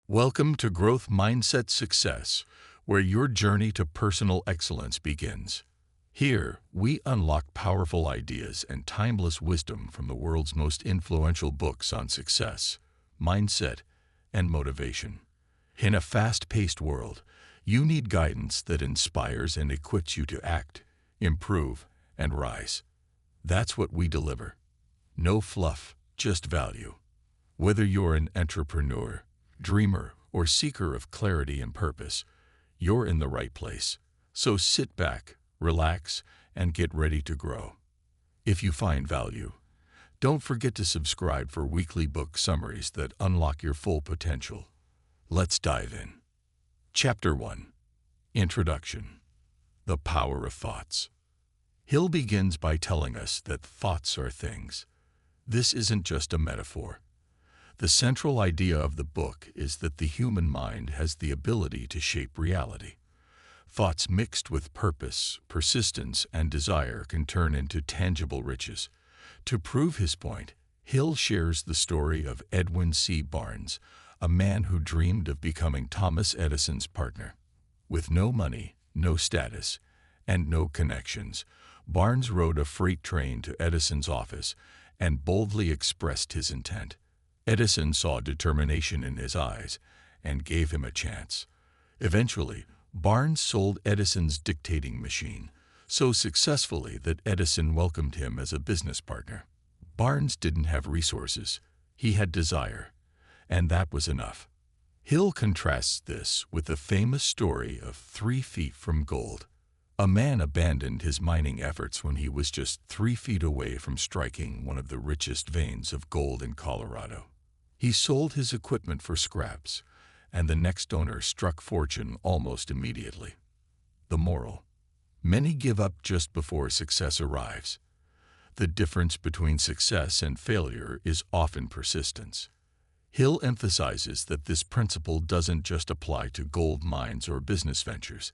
Welcome to Growth Mindset Success, where your journey to personal excellence begins. Here, we unlock powerful ideas and timeless wisdom from the world's most influential books on success, mindset, and motivation. In a fast-paced world, you need guidance that inspires and equips you to act, improve, and rise. That's what we deliver. No fluff, just value. Whether you're an entrepreneur, dreamer, or seeker of clarity and purpose, you're in the right place. So sit back, relax, and get ready to grow. If you find value, don't forget to subscribe for weekly book summaries that unlock your full potential. Let's dive in. Chapter 1. Introduction. The Power of Thoughts. Hill begins by telling us that thoughts are things. This isn't just a metaphor. The central idea of the book is that the human mind has the ability to shape reality. Thoughts mixed with purpose, persistence, and desire can turn into tangible riches. To prove his point, Hill shares the story of Edwin C. Barnes, a man who dreamed of becoming Thomas Edison's partner. With no money, no status, and no connections, Barnes rode a freight train to Edison's office and boldly expressed his intent. Edison saw determination in his eyes and gave him a chance. Eventually, Barnes sold Edison's dictating machine so successfully that Edison welcomed him as a business partner. Barnes didn't have resources. He had desire, and that was enough. Hill contrasts this with the famous story of 3 feet from gold. A man abandoned his mining efforts when he was just 3 feet away from striking one of the richest veins of gold in Colorado. He sold his equipment for scraps, and the next owner struck fortune almost immediately. The moral: many give up just before success arrives. The difference between success and failure is often persistence. Hill emphasizes that this principle doesn't just apply to gold mines or business ventures.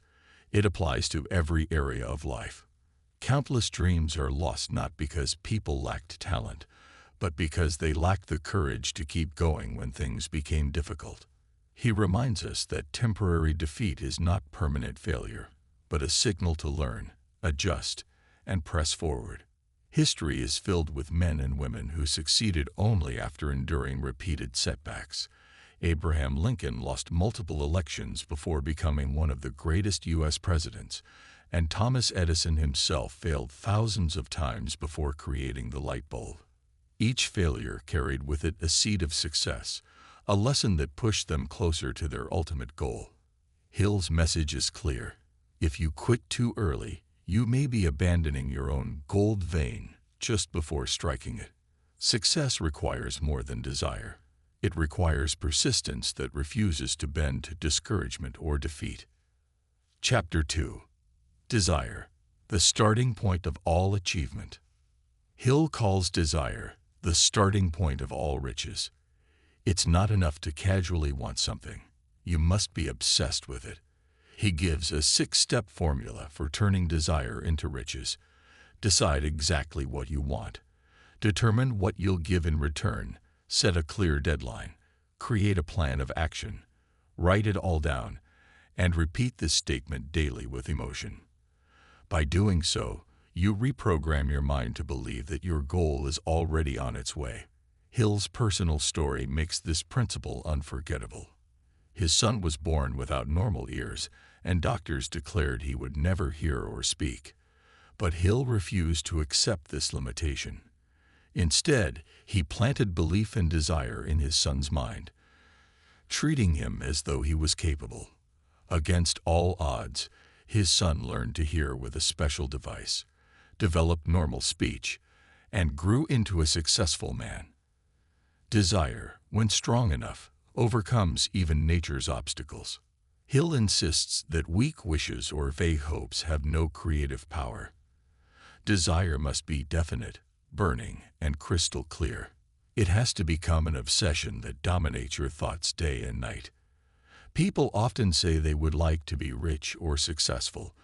It applies to every area of life. Countless dreams are lost not because people lacked talent, but because they lacked the courage to keep going when things became difficult. He reminds us that temporary defeat is not permanent failure, but a signal to learn, adjust, and press forward. History is filled with men and women who succeeded only after enduring repeated setbacks. Abraham Lincoln lost multiple elections before becoming one of the greatest U.S. presidents, and Thomas Edison himself failed thousands of times before creating the light bulb. Each failure carried with it a seed of success, a lesson that pushed them closer to their ultimate goal. Hill's message is clear. If you quit too early, you may be abandoning your own gold vein just before striking it. Success requires more than desire. It requires persistence that refuses to bend to discouragement or defeat. Chapter 2. Desire, the starting point of all achievement. Hill calls desire the starting point of all riches. It's not enough to casually want something. You must be obsessed with it. He gives a 6-step formula for turning desire into riches. Decide exactly what you want. Determine what you'll give in return. Set a clear deadline. Create a plan of action. Write it all down, and repeat this statement daily with emotion. By doing so, you reprogram your mind to believe that your goal is already on its way. Hill's personal story makes this principle unforgettable. His son was born without normal ears, and doctors declared he would never hear or speak. But Hill refused to accept this limitation. Instead, he planted belief and desire in his son's mind, treating him as though he was capable. Against all odds, his son learned to hear with a special device, developed normal speech, and grew into a successful man. Desire, when strong enough, overcomes even nature's obstacles. Hill insists that weak wishes or vague hopes have no creative power. Desire must be definite, burning, and crystal clear. It has to become an obsession that dominates your thoughts day and night. People often say they would like to be rich or successful,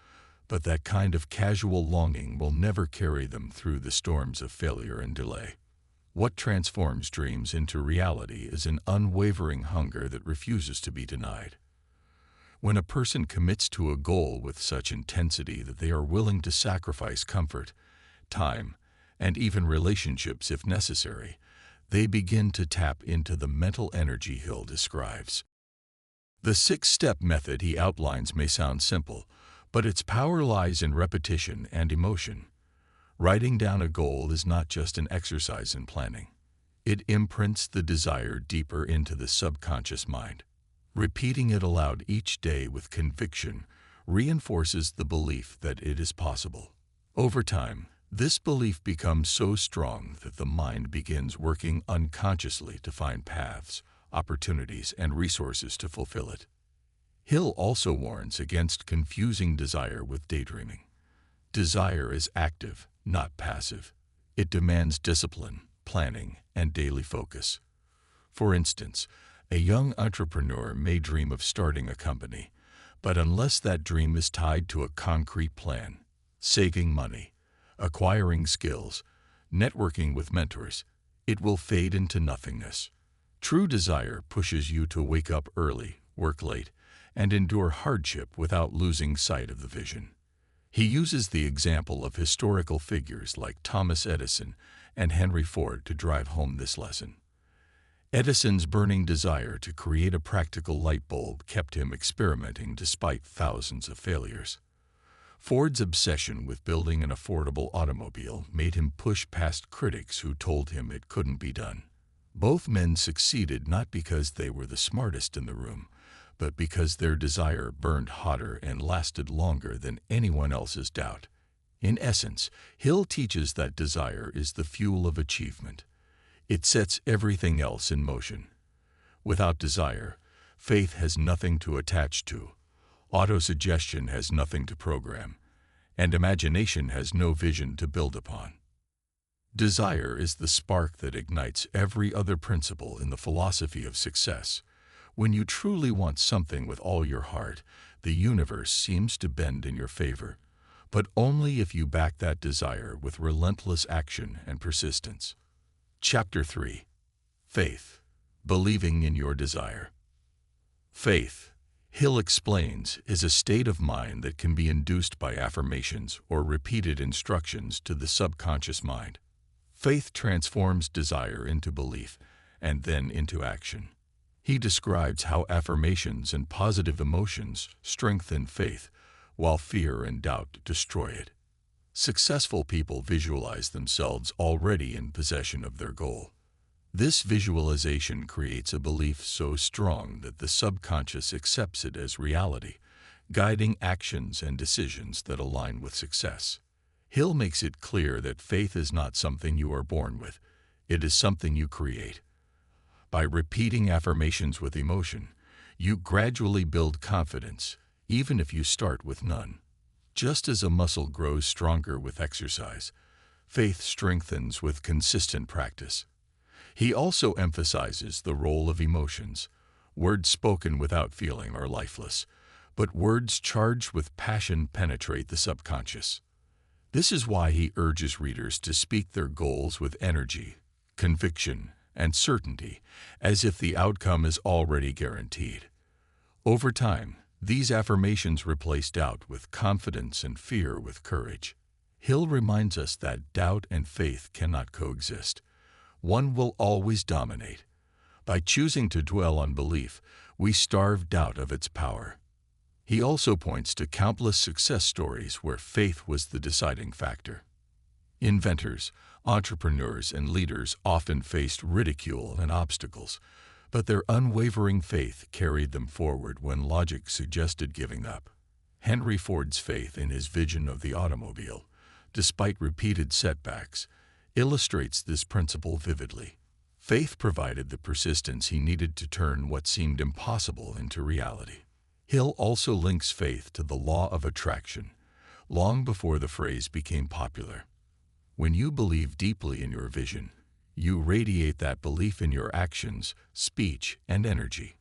but that kind of casual longing will never carry them through the storms of failure and delay. What transforms dreams into reality is an unwavering hunger that refuses to be denied. When a person commits to a goal with such intensity that they are willing to sacrifice comfort, time, and even relationships if necessary, they begin to tap into the mental energy Hill describes. The six-step method he outlines may sound simple, but its power lies in repetition and emotion. Writing down a goal is not just an exercise in planning. It imprints the desire deeper into the subconscious mind. Repeating it aloud each day with conviction reinforces the belief that it is possible. Over time, this belief becomes so strong that the mind begins working unconsciously to find paths, opportunities, and resources to fulfill it. Hill also warns against confusing desire with daydreaming. Desire is active, not passive. It demands discipline, planning, and daily focus. For instance, a young entrepreneur may dream of starting a company, but unless that dream is tied to a concrete plan, saving money, acquiring skills, networking with mentors, it will fade into nothingness. True desire pushes you to wake up early, work late, and endure hardship without losing sight of the vision. He uses the example of historical figures like Thomas Edison and Henry Ford to drive home this lesson. Edison's burning desire to create a practical light bulb kept him experimenting despite thousands of failures. Ford's obsession with building an affordable automobile made him push past critics who told him it couldn't be done. Both men succeeded not because they were the smartest in the room, but because their desire burned hotter and lasted longer than anyone else's doubt. In essence, Hill teaches that desire is the fuel of achievement. It sets everything else in motion. Without desire, faith has nothing to attach to, autosuggestion has nothing to program, and imagination has no vision to build upon. Desire is the spark that ignites every other principle in the philosophy of success. When you truly want something with all your heart, the universe seems to bend in your favor, but only if you back that desire with relentless action and persistence. Chapter 3. Faith. Believing in your desire. Faith, Hill explains, is a state of mind that can be induced by affirmations or repeated instructions to the subconscious mind. Faith transforms desire into belief and then into action. He describes how affirmations and positive emotions strengthen faith, while fear and doubt destroy it. Successful people visualize themselves already in possession of their goal. This visualization creates a belief so strong that the subconscious accepts it as reality, guiding actions and decisions that align with success. Hill makes it clear that faith is not something you are born with, it is something you create. By repeating affirmations with emotion, you gradually build confidence, even if you start with none. Just as a muscle grows stronger with exercise, faith strengthens with consistent practice. He also emphasizes the role of emotions. Words spoken without feeling are lifeless, but words charged with passion penetrate the subconscious. This is why he urges readers to speak their goals with energy, conviction, and certainty, as if the outcome is already guaranteed. Over time, these affirmations replace doubt with confidence and fear with courage. Hill reminds us that doubt and faith cannot coexist. One will always dominate. By choosing to dwell on belief, we starve doubt of its power. He also points to countless success stories where faith was the deciding factor. Inventors, entrepreneurs, and leaders often faced ridicule and obstacles, but their unwavering faith carried them forward when logic suggested giving up. Henry Ford's faith in his vision of the automobile, despite repeated setbacks, illustrates this principle vividly. Faith provided the persistence he needed to turn what seemed impossible into reality. Hill also links faith to the law of attraction, long before the phrase became popular. When you believe deeply in your vision, you radiate that belief in your actions, speech, and energy.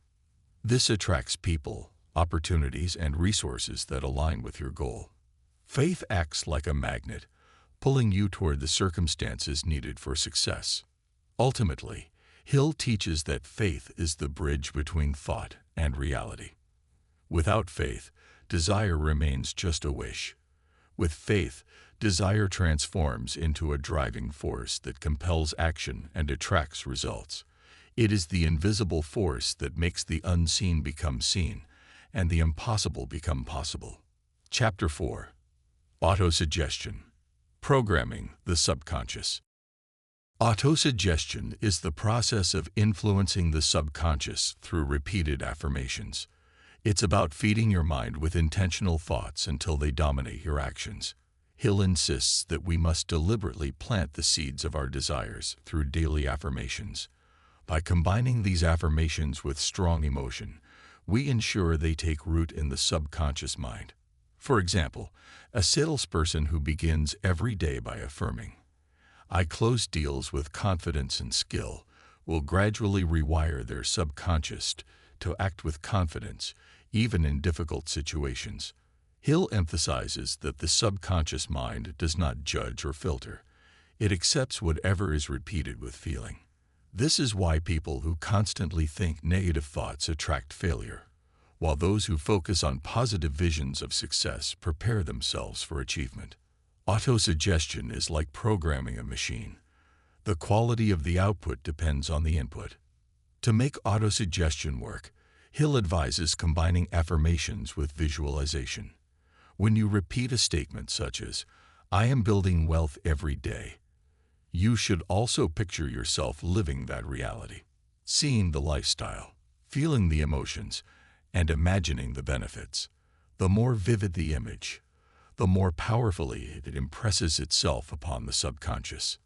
This attracts people, opportunities, and resources that align with your goal. Faith acts like a magnet, pulling you toward the circumstances needed for success. Ultimately, Hill teaches that faith is the bridge between thought and reality. Without faith, desire remains just a wish. With faith, desire transforms into a driving force that compels action and attracts results. It is the invisible force that makes the unseen become seen and the impossible become possible. Chapter 4. Autosuggestion. Programming the subconscious. Autosuggestion is the process of influencing the subconscious through repeated affirmations. It's about feeding your mind with intentional thoughts until they dominate your actions. Hill insists that we must deliberately plant the seeds of our desires through daily affirmations. By combining these affirmations with strong emotion, we ensure they take root in the subconscious mind. For example, a salesperson who begins every day by affirming, "I close deals with confidence and skill," will gradually rewire their subconscious to act with confidence, even in difficult situations. Hill emphasizes that the subconscious mind does not judge or filter. It accepts whatever is repeated with feeling. This is why people who constantly think negative thoughts attract failure, while those who focus on positive visions of success prepare themselves for achievement. Autosuggestion is like programming a machine. The quality of the output depends on the input. To make autosuggestion work, Hill advises combining affirmations with visualization. When you repeat a statement such as, "I am building wealth every day," you should also picture yourself living that reality, seeing the lifestyle, feeling the emotions, and imagining the benefits. The more vivid the image, the more powerfully it impresses itself upon the subconscious.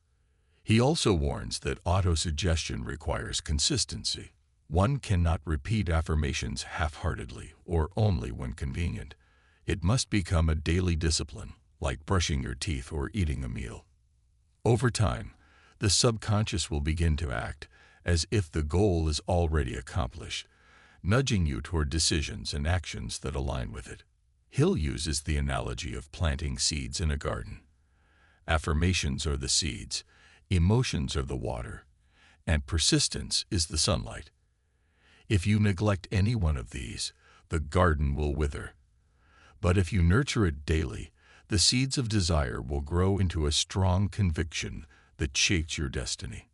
He also warns that autosuggestion requires consistency. One cannot repeat affirmations half-heartedly or only when convenient. It must become a daily discipline, like brushing your teeth or eating a meal. Over time, the subconscious will begin to act as if the goal is already accomplished, nudging you toward decisions and actions that align with it. Hill uses the analogy of planting seeds in a garden. Affirmations are the seeds, emotions are the water, and persistence is the sunlight. If you neglect any one of these, the garden will wither. But if you nurture it daily, the seeds of desire will grow into a strong conviction that shapes your destiny.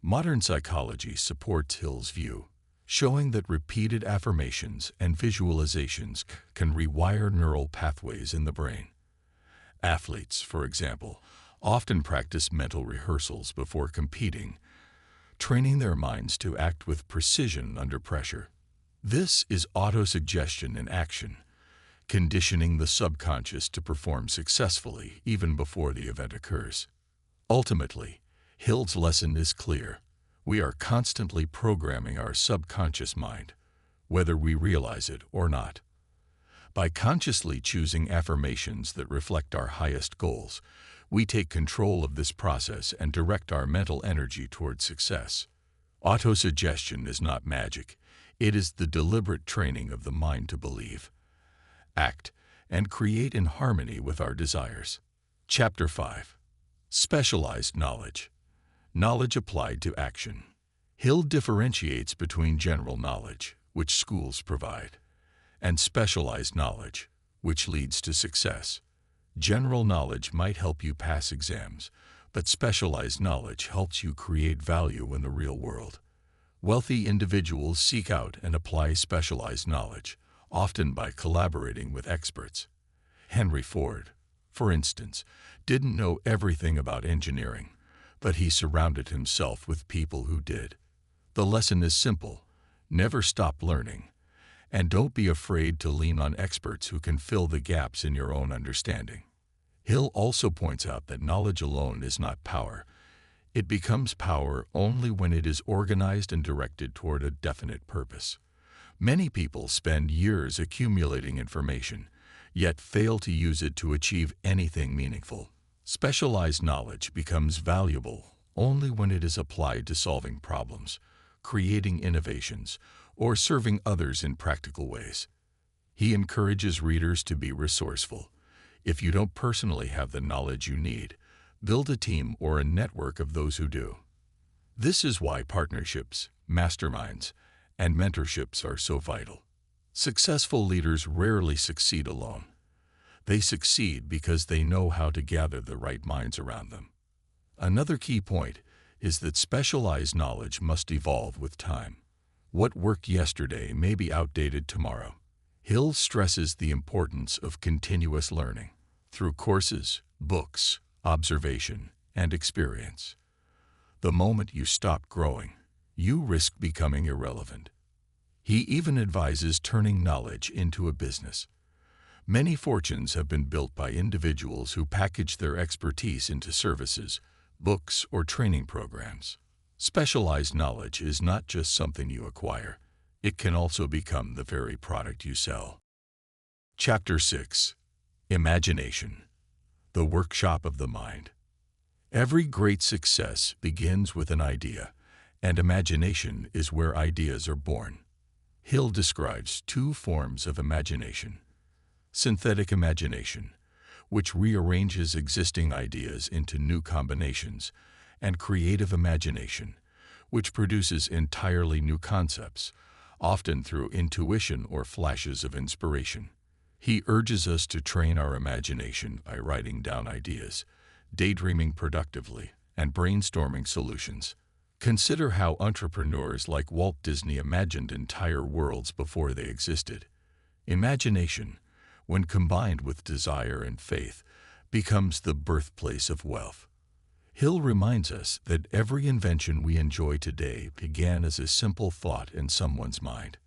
Modern psychology supports Hill's view, showing that repeated affirmations and visualizations can rewire neural pathways in the brain. Athletes, for example, often practice mental rehearsals before competing, training their minds to act with precision under pressure. This is autosuggestion in action, conditioning the subconscious to perform successfully even before the event occurs. Ultimately, Hill's lesson is clear. We are constantly programming our subconscious mind, whether we realize it or not. By consciously choosing affirmations that reflect our highest goals, we take control of this process and direct our mental energy towards success. Autosuggestion is not magic. It is the deliberate training of the mind to believe, act, and create in harmony with our desires. Chapter 5. Specialized knowledge. Knowledge applied to action. Hill differentiates between general knowledge, which schools provide, and specialized knowledge, which leads to success. General knowledge might help you pass exams, but specialized knowledge helps you create value in the real world. Wealthy individuals seek out and apply specialized knowledge, often by collaborating with experts. Henry Ford, for instance, didn't know everything about engineering, but he surrounded himself with people who did. The lesson is simple: never stop learning, and don't be afraid to lean on experts who can fill the gaps in your own understanding. Hill also points out that knowledge alone is not power. It becomes power only when it is organized and directed toward a definite purpose. Many people spend years accumulating information, yet fail to use it to achieve anything meaningful. Specialized knowledge becomes valuable only when it is applied to solving problems, creating innovations, or serving others in practical ways. He encourages readers to be resourceful. If you don't personally have the knowledge you need, build a team or a network of those who do. This is why partnerships, masterminds, and mentorships are so vital. Successful leaders rarely succeed alone. They succeed because they know how to gather the right minds around them. Another key point is that specialized knowledge must evolve with time. What worked yesterday may be outdated tomorrow. Hill stresses the importance of continuous learning through courses, books, observation, and experience. The moment you stop growing, you risk becoming irrelevant. He even advises turning knowledge into a business. Many fortunes have been built by individuals who package their expertise into services, books, or training programs. Specialized knowledge is not just something you acquire. It can also become the very product you sell. Chapter 6. Imagination, the workshop of the mind. Every great success begins with an idea, and imagination is where ideas are born. Hill describes two forms of imagination: synthetic imagination, which rearranges existing ideas into new combinations, and creative imagination, which produces entirely new concepts, often through intuition or flashes of inspiration. He urges us to train our imagination by writing down ideas, daydreaming productively, and brainstorming solutions. Consider how entrepreneurs like Walt Disney imagined entire worlds before they existed. Imagination, when combined with desire and faith, becomes the birthplace of wealth. Hill reminds us that every invention we enjoy today began as a simple thought in someone's mind.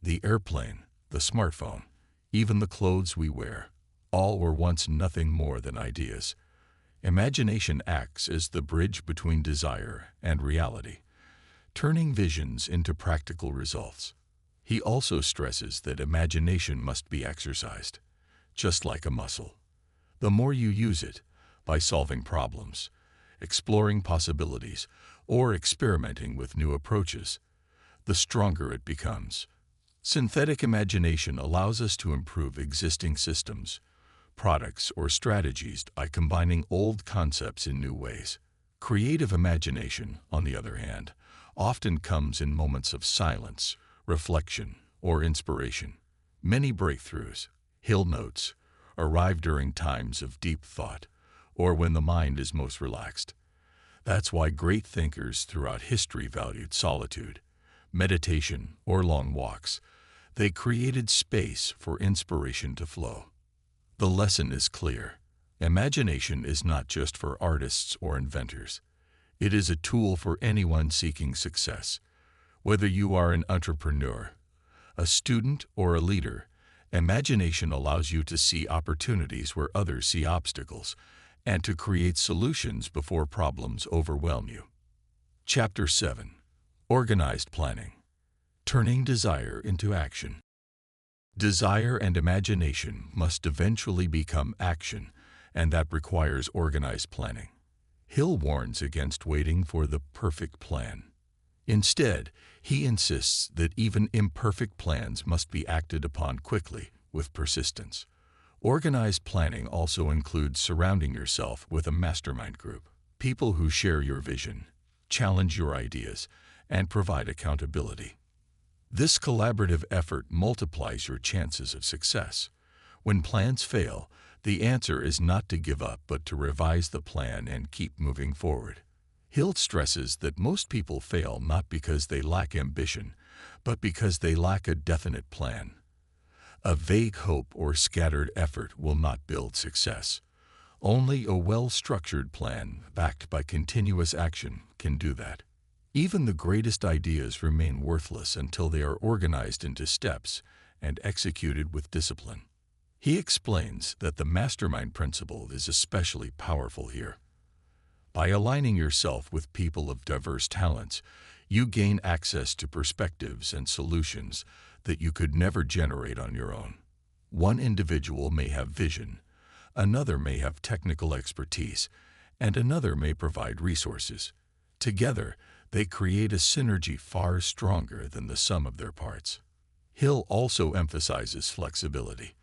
The airplane, the smartphone, even the clothes we wear, all were once nothing more than ideas. Imagination acts as the bridge between desire and reality, turning visions into practical results. He also stresses that imagination must be exercised, just like a muscle. The more you use it, by solving problems, exploring possibilities, or experimenting with new approaches, the stronger it becomes. Synthetic imagination allows us to improve existing systems, products, or strategies by combining old concepts in new ways. Creative imagination, on the other hand, often comes in moments of silence, reflection, or inspiration. Many breakthroughs, Hill notes, arrive during times of deep thought, or when the mind is most relaxed. That's why great thinkers throughout history valued solitude, meditation, or long walks. They created space for inspiration to flow. The lesson is clear. Imagination is not just for artists or inventors. It is a tool for anyone seeking success. Whether you are an entrepreneur, a student, or a leader, imagination allows you to see opportunities where others see obstacles, and to create solutions before problems overwhelm you. Chapter 7. Organized planning. Turning desire into action. Desire and imagination must eventually become action, and that requires organized planning. Hill warns against waiting for the perfect plan. Instead, he insists that even imperfect plans must be acted upon quickly, with persistence. Organized planning also includes surrounding yourself with a mastermind group, people who share your vision, challenge your ideas, and provide accountability. This collaborative effort multiplies your chances of success. When plans fail, the answer is not to give up but to revise the plan and keep moving forward. Hill stresses that most people fail not because they lack ambition, but because they lack a definite plan. A vague hope or scattered effort will not build success. Only a well-structured plan, backed by continuous action, can do that. Even the greatest ideas remain worthless until they are organized into steps and executed with discipline. He explains that the mastermind principle is especially powerful here. By aligning yourself with people of diverse talents, you gain access to perspectives and solutions that you could never generate on your own. One individual may have vision, another may have technical expertise, and another may provide resources. Together, they create a synergy far stronger than the sum of their parts. Hill also emphasizes flexibility.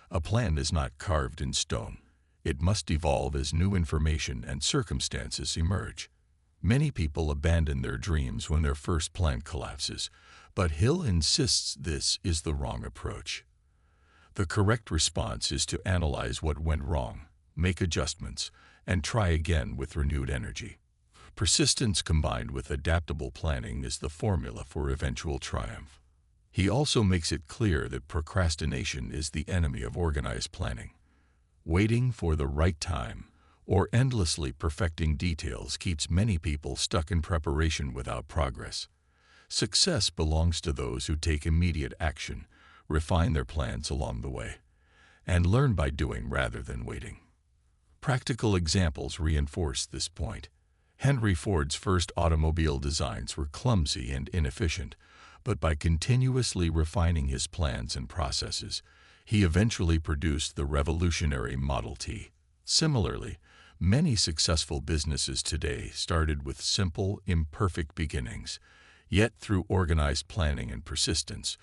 A plan is not carved in stone. It must evolve as new information and circumstances emerge. Many people abandon their dreams when their first plan collapses, but Hill insists this is the wrong approach. The correct response is to analyze what went wrong, make adjustments, and try again with renewed energy. Persistence combined with adaptable planning is the formula for eventual triumph. He also makes it clear that procrastination is the enemy of organized planning. Waiting for the right time or endlessly perfecting details keeps many people stuck in preparation without progress. Success belongs to those who take immediate action, refine their plans along the way, and learn by doing rather than waiting. Practical examples reinforce this point. Henry Ford's first automobile designs were clumsy and inefficient, but by continuously refining his plans and processes, he eventually produced the revolutionary Model T. Similarly, many successful businesses today started with simple, imperfect beginnings, yet through organized planning and persistence,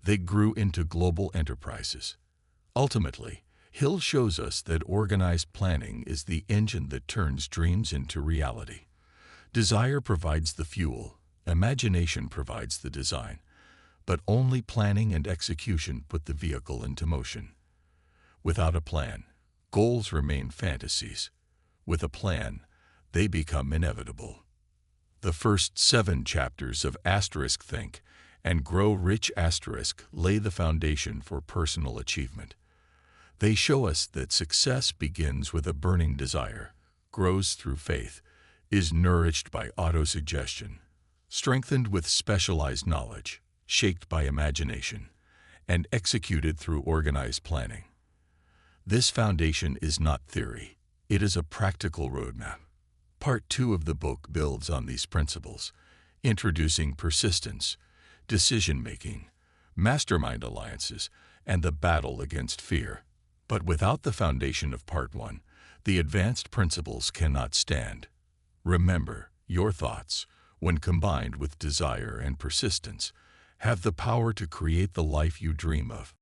they grew into global enterprises. Ultimately, Hill shows us that organized planning is the engine that turns dreams into reality. Desire provides the fuel, imagination provides the design, but only planning and execution put the vehicle into motion. Without a plan, goals remain fantasies. With a plan, they become inevitable. The first 7 chapters of *Think and Grow Rich* lay the foundation for personal achievement. They show us that success begins with a burning desire, grows through faith, is nourished by autosuggestion, strengthened with specialized knowledge, shaped by imagination, and executed through organized planning. This foundation is not theory, it is a practical roadmap. Part 2 of the book builds on these principles, introducing persistence, decision-making, mastermind alliances, and the battle against fear. But without the foundation of Part 1, the advanced principles cannot stand. Remember, your thoughts, when combined with desire and persistence, have the power to create the life you dream of.